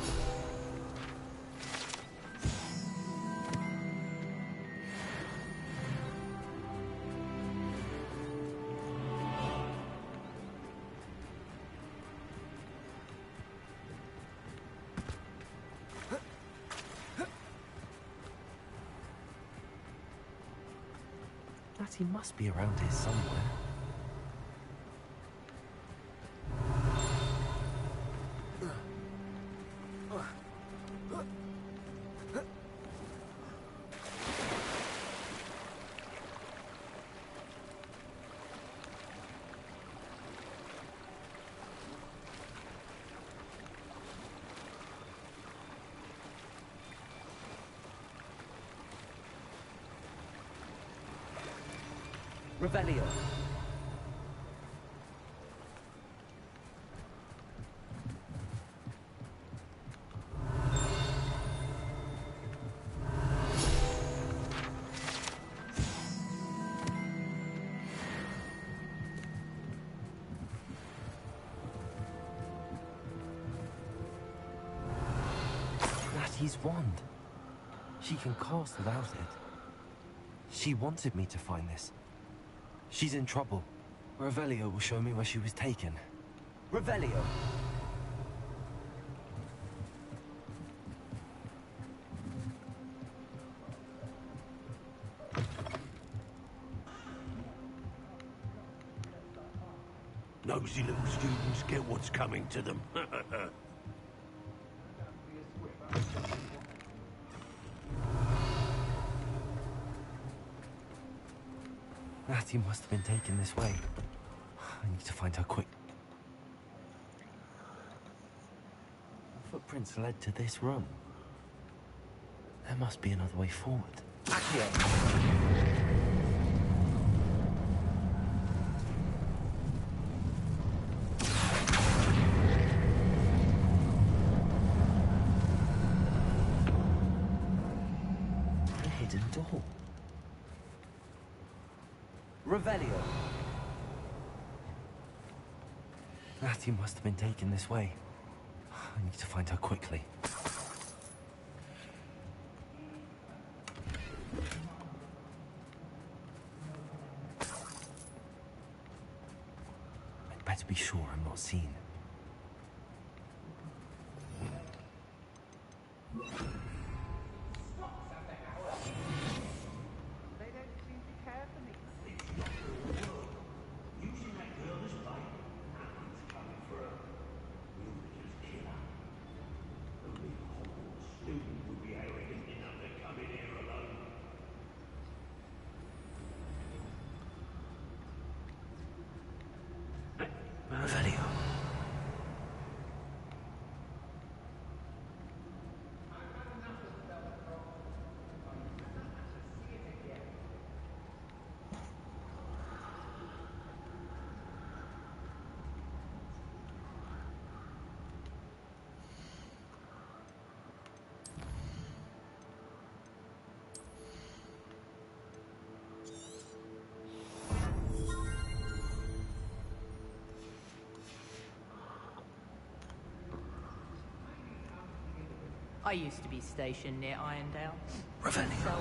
Natty must be around here somewhere. Revelio. Natty's wand. She can cast without it. She wanted me to find this. She's in trouble. Revelio will show me where she was taken. Revelio! Nosy little students get what's coming to them. Natty must have been taken this way. I need to find her quick. The footprints led to this room. There must be another way forward. Accio! A hidden door. Revelio. Natty must have been taken this way. I need to find her quickly. I'd better be sure I'm not seen. Revelio. I used to be stationed near Irondale. Revelio.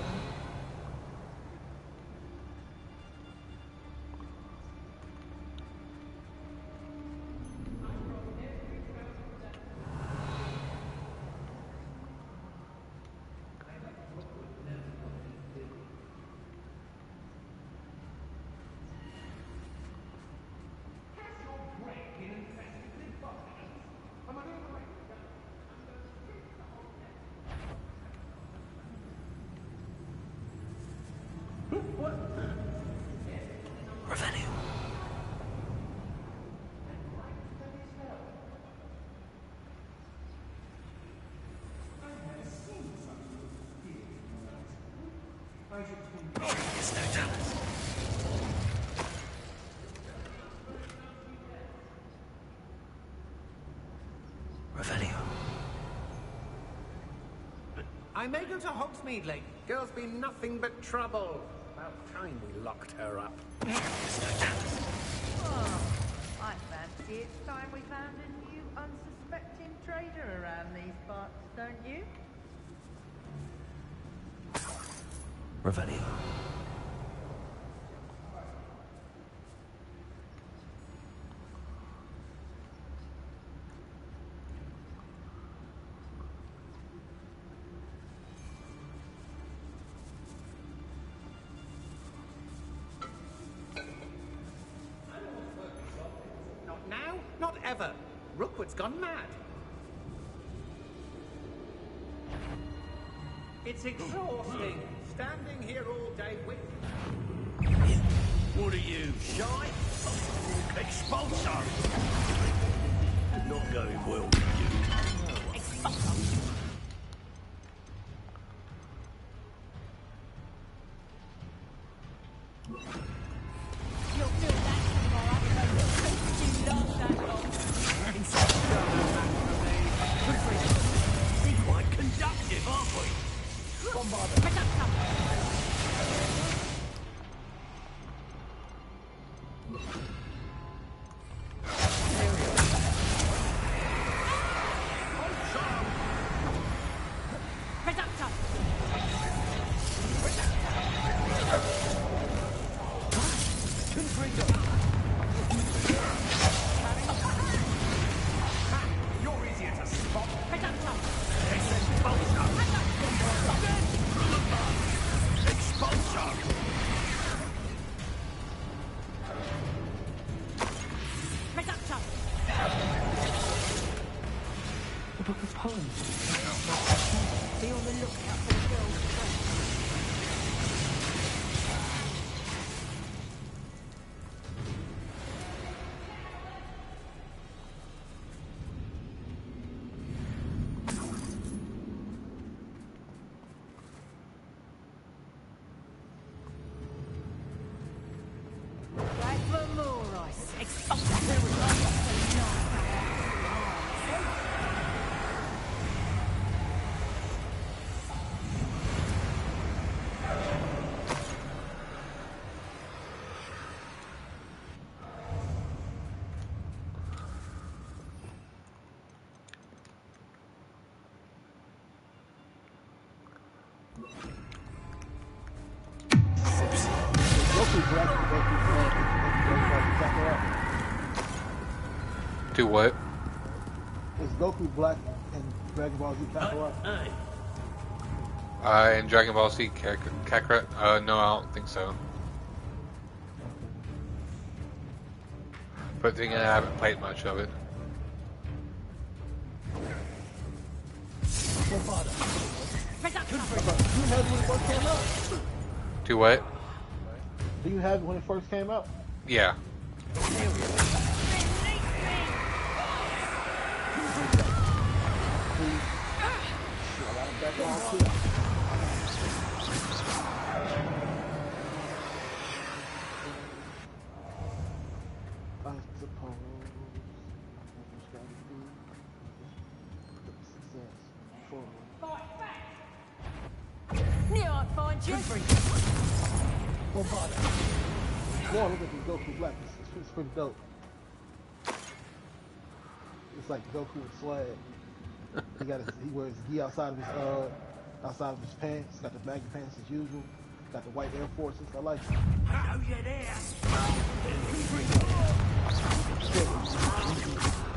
It's no chance. Revelio. I may go to Hogsmeade Lake. Girl's been nothing but trouble. About time we locked her up. Oh, I fancy it's time we found a new unsuspecting trader around these parts, don't you? Revelio. Not now, not ever. Rookwood's gone mad. It's exhausting, standing here all day with... What are you, shy? Expulsor! Not going well for you. Expulsor! You'll feel that tomorrow. You love that long. We're quite conductive, aren't we? Bombarder. You're easier to spot. The book of poems. Be on the lookout for the girl's friend. Right for more ice. Expulsor. There we go. Do what? Is Goku black in Dragon Ball Z Kakarot? In Dragon Ball Z Kakarot? No, I don't think so. But then again, I haven't played much of it. You had it when it first came out? Do what? Do you have it when it first came out? Yeah. I suppose success for Knew I'd find you. well, look at this Goku Black. It's pretty dope. It's like Goku with Slag. He wears gi outside of his pants. Got the baggy pants as usual. Got the white Air Forces. I like it. How you there?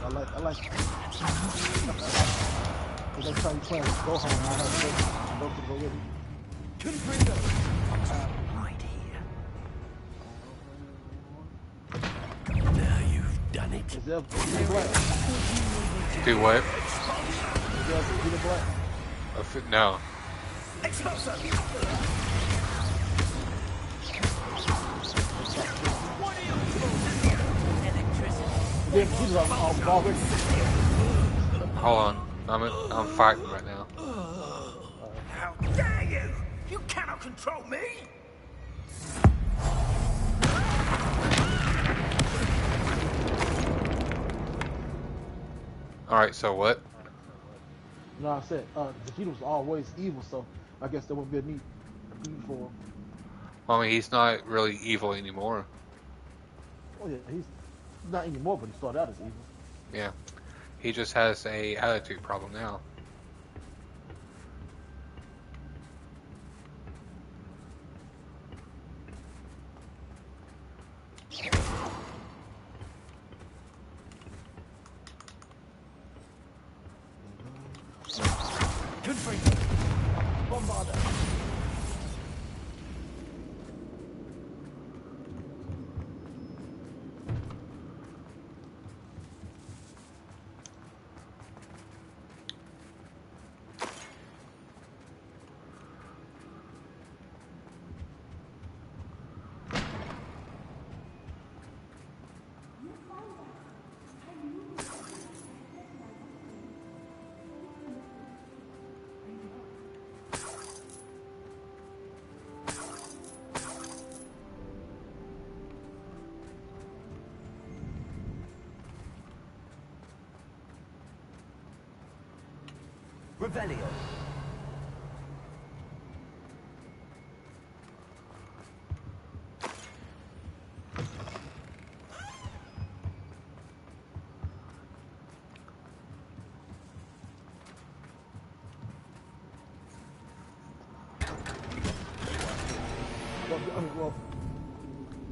I like it. Cause next time you play Gohan, I have to go with him. Right here. Now you've done it. Is there black? Do what? Is there black? No. Hold on. I'm fighting right now. How dare you! You cannot control me! Alright, so what? No, I said Vegeta's always evil, so I guess there wouldn't be a need for him. Well, I mean, he's not really evil anymore. Oh yeah, he's not anymore, but he started out as evil. Yeah. He just has a attitude problem now. Bombarder. Revelio. Well,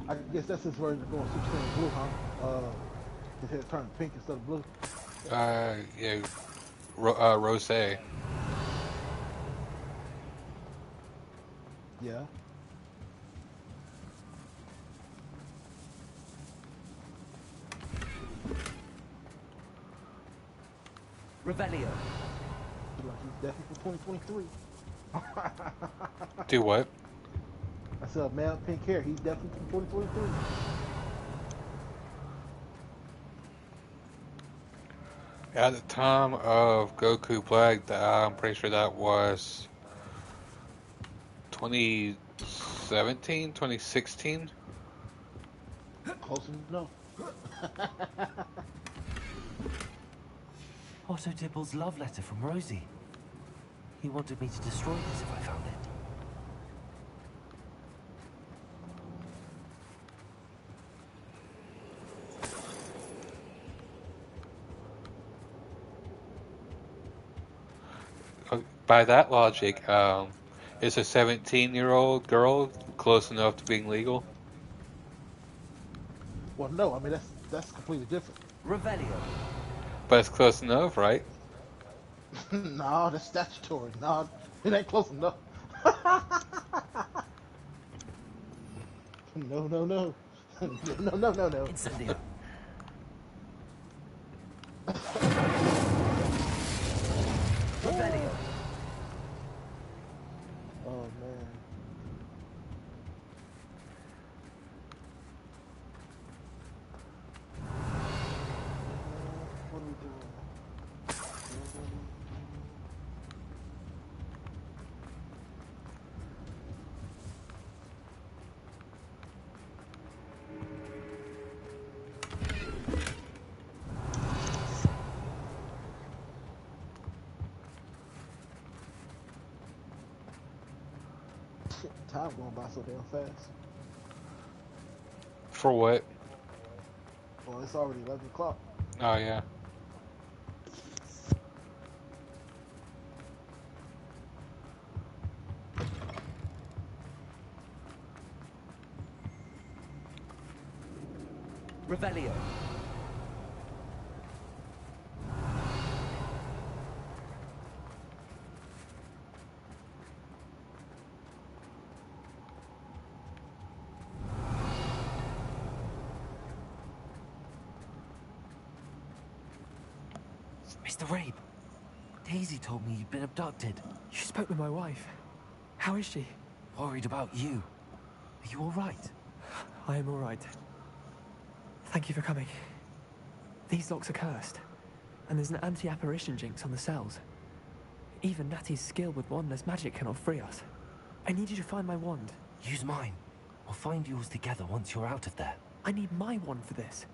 I guess that's his version of going Super Saiyan Blue, huh? His head turned pink instead of blue. Yeah. Rose. Yeah. Revelio. Like he's definitely for 2023. Do what? I said, man, pink hair. He's definitely for 2023. At the time of Goku Black, I'm pretty sure that was 2017, 2016. Close enough. Otto Dibble's love letter from Rosie. He wanted me to destroy this if I found it. By that logic, is a 17-year-old girl close enough to being legal? Well, no. I mean, that's completely different. Revelio. But it's close enough, right? No, that's statutory. No, it ain't close enough. No. No. Incendio. Revelio. Oh man. What are we doing? Time going by so damn fast. For what? Well, it's already 11 o'clock. Oh, yeah. Revelio. Mr. Rabe, Daisy told me you'd been abducted. You spoke with my wife. How is she? Worried about you. Are you all right? I am all right. Thank you for coming. These locks are cursed, and there's an anti-apparition jinx on the cells. Even Natty's skill with wandless magic cannot free us. I need you to find my wand. Use mine. We'll find yours together once you're out of there. I need my wand for this.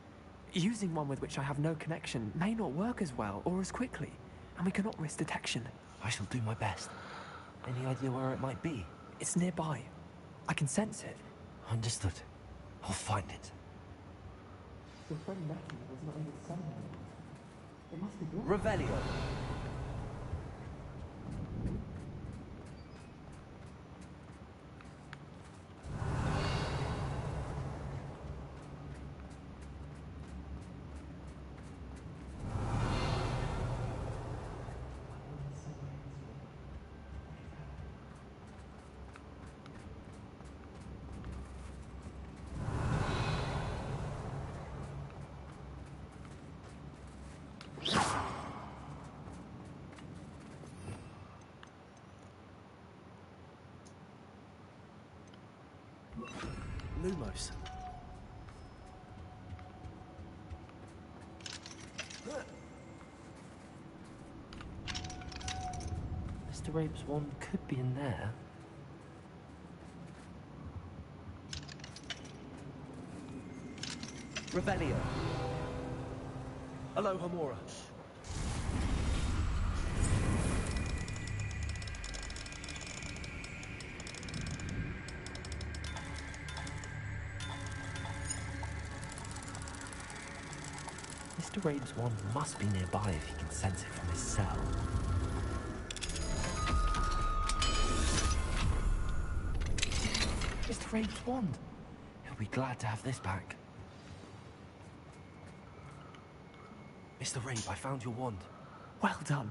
Using one with which I have no connection may not work as well or as quickly, and we cannot risk detection. I shall do my best. Any idea where it might be? It's nearby. I can sense it. Understood. I'll find it. Your friend Natty was not able to summon it. It must be blocked. Revelio. Lumos. Mr. Rabe's wand could be in there. Revelio. Alohomora. Mr. Rabe's wand must be nearby if he can sense it from his cell. Mr. Rabe's wand! He'll be glad to have this back. Mr. Rabe, I found your wand. Well done.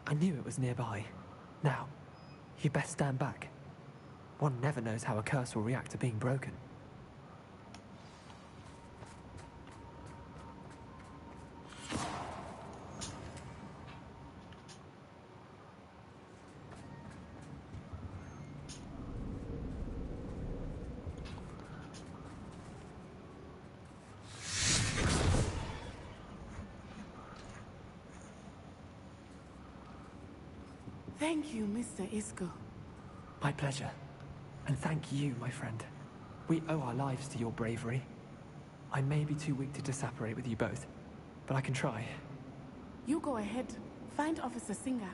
I knew it was nearby. Now, you best stand back. One never knows how a curse will react to being broken. Thank you, Mr. Isco. My pleasure. And thank you, my friend. We owe our lives to your bravery. I may be too weak to disapparate with you both, but I can try. You go ahead. Find Officer Singer.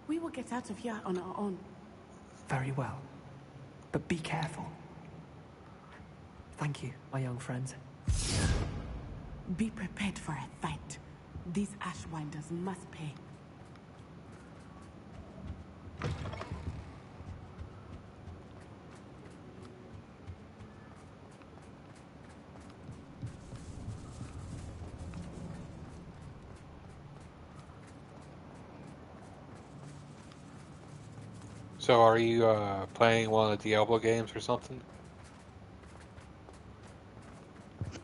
We will get out of here on our own. Very well. But be careful. Thank you, my young friends. Be prepared for a fight. These Ashwinders must pay. So are you playing one of the Diablo games or something?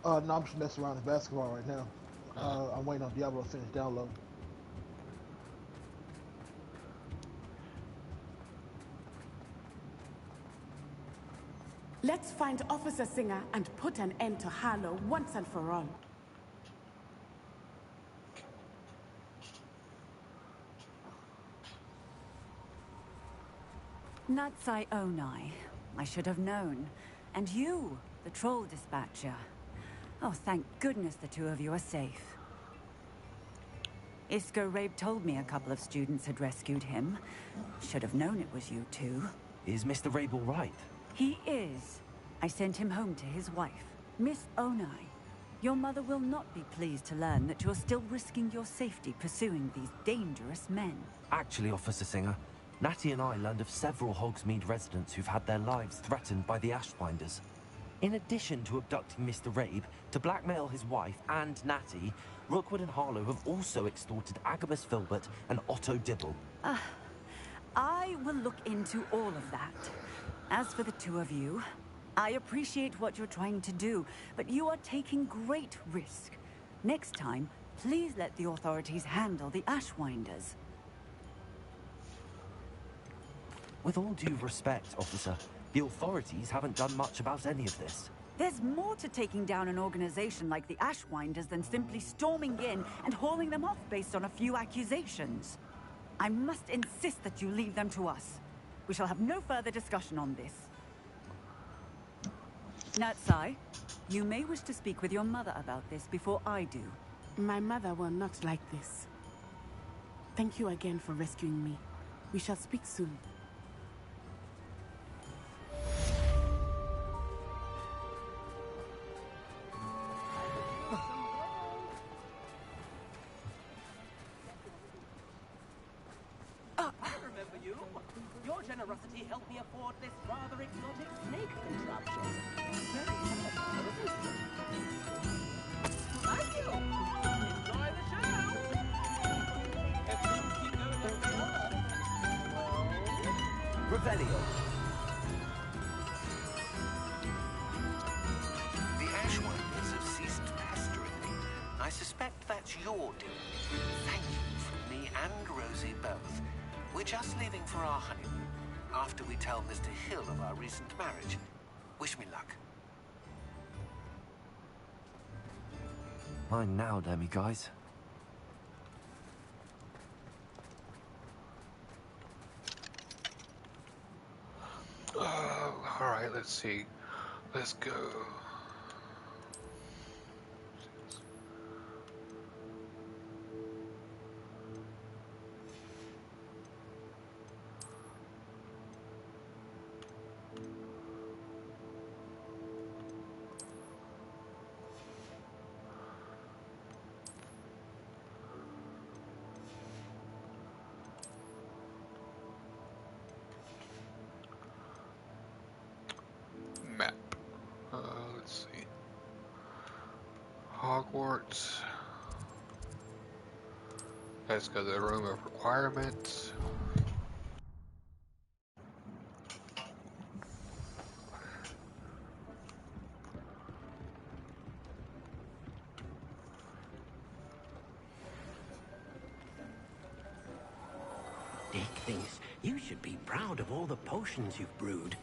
No, I'm just messing around with basketball right now. I'm waiting on Diablo to finish downloading. Let's find Officer Singer and put an end to Harlow once and for all. Natsai Onai. I should have known. And you, the troll dispatcher. Oh, thank goodness the two of you are safe. Isco Rabe told me a couple of students had rescued him. Should have known it was you two. Is Mr. Rabe all right? He is. I sent him home to his wife, Miss Onai. Your mother will not be pleased to learn that you're still risking your safety pursuing these dangerous men. Actually, Officer Singer, Natty and I learned of several Hogsmeade residents who've had their lives threatened by the Ashwinders. In addition to abducting Mr. Rabe to blackmail his wife and Natty, Rookwood and Harlow have also extorted Agabus Filbert and Otto Dibble. I will look into all of that. As for the two of you, I appreciate what you're trying to do, but you are taking great risk. Next time, please let the authorities handle the Ashwinders. With all due respect, officer, the authorities haven't done much about any of this. There's more to taking down an organization like the Ashwinders than simply storming in and hauling them off based on a few accusations. I must insist that you leave them to us. We shall have no further discussion on this. Natsai, You may wish to speak with your mother about this before I do. My mother will not like this. Thank you again for rescuing me. We shall speak soon. I remember you. Your generosity helped me afford this rather exotic snake contraption. Very satisfying, isn't it? Thank you. Enjoy the show. If things keep going as they are, well... Revelio. The Ashwinders have ceased pestering me. I suspect that's your doing. Thank you from me and Rosie both. We're just leaving for our honeymoon, after we tell Mr. Hill of our recent marriage. Wish me luck. Mine now, guys. Alright, let's see. Let's go. Map. Let's see. Hogwarts. Let's go to the room of requirements. Dick thinks you should be proud of all the potions you've brewed.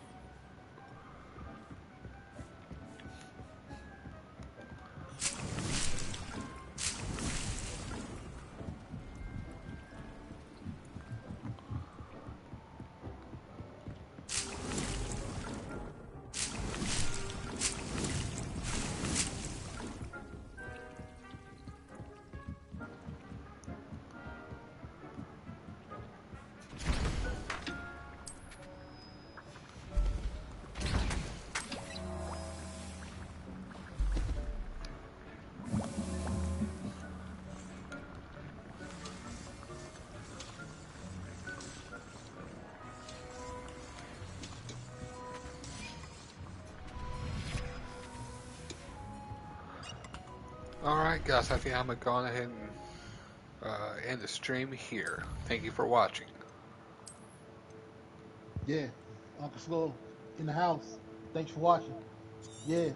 Alright guys, I think I'm going to go ahead and end the stream here. Thank you for watching. Yeah, Uncle Slow in the house. Thanks for watching. Yeah.